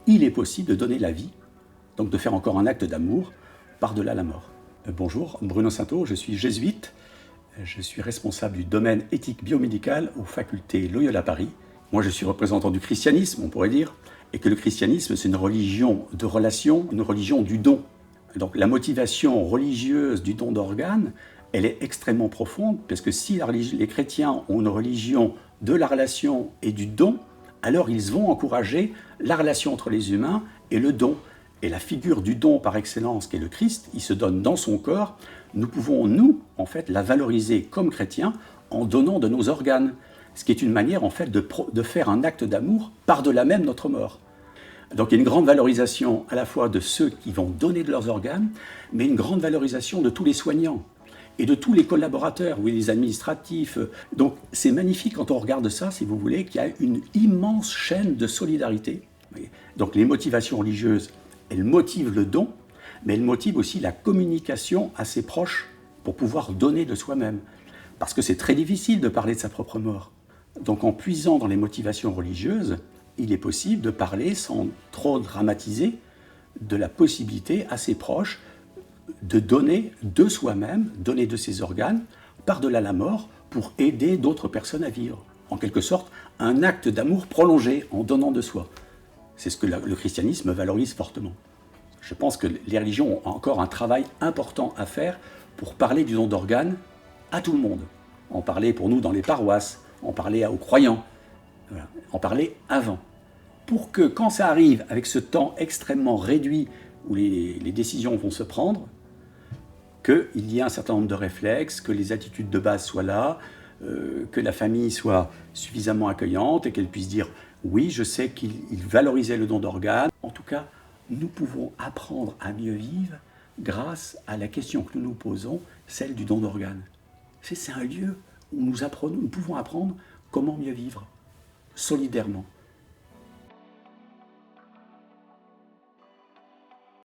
il est possible de donner la vie, donc de faire encore un acte d'amour par-delà la mort. Bonjour, Bruno Sainteau, je suis jésuite, je suis responsable du domaine éthique biomédicale aux facultés Loyola Paris. Moi je suis représentant du christianisme, on pourrait dire, et que le christianisme c'est une religion de relation, une religion du don. Donc la motivation religieuse du don d'organes, elle est extrêmement profonde, parce que si les chrétiens ont une religion de la relation et du don, alors ils vont encourager la relation entre les humains et le don. Et la figure du don par excellence, qui est le Christ, il se donne dans son corps. Nous pouvons, nous, en fait, la valoriser comme chrétiens en donnant de nos organes. Ce qui est une manière, en fait, de faire un acte d'amour par-delà même notre mort. Donc il y a une grande valorisation à la fois de ceux qui vont donner de leurs organes, mais une grande valorisation de tous les soignants et de tous les collaborateurs, oui, les administratifs. Donc c'est magnifique quand on regarde ça, si vous voulez, qu'il y a une immense chaîne de solidarité. Donc les motivations religieuses, elles motivent le don, mais elles motivent aussi la communication à ses proches pour pouvoir donner de soi-même. Parce que c'est très difficile de parler de sa propre mort. Donc en puisant dans les motivations religieuses, il est possible de parler sans trop dramatiser de la possibilité à ses proches de donner de soi-même, donner de ses organes, par-delà la mort, pour aider d'autres personnes à vivre. En quelque sorte, un acte d'amour prolongé en donnant de soi. C'est ce que le christianisme valorise fortement. Je pense que les religions ont encore un travail important à faire pour parler du don d'organes à tout le monde. En parler pour nous dans les paroisses, en parler aux croyants, voilà. En parler avant. Pour que quand ça arrive avec ce temps extrêmement réduit où les décisions vont se prendre, qu'il y ait un certain nombre de réflexes, que les attitudes de base soient là, que la famille soit suffisamment accueillante et qu'elle puisse dire « oui, je sais qu'il valorisait le don d'organes ». En tout cas, nous pouvons apprendre à mieux vivre grâce à la question que nous nous posons, celle du don d'organes. C'est un lieu où nous pouvons apprendre comment mieux vivre, solidairement.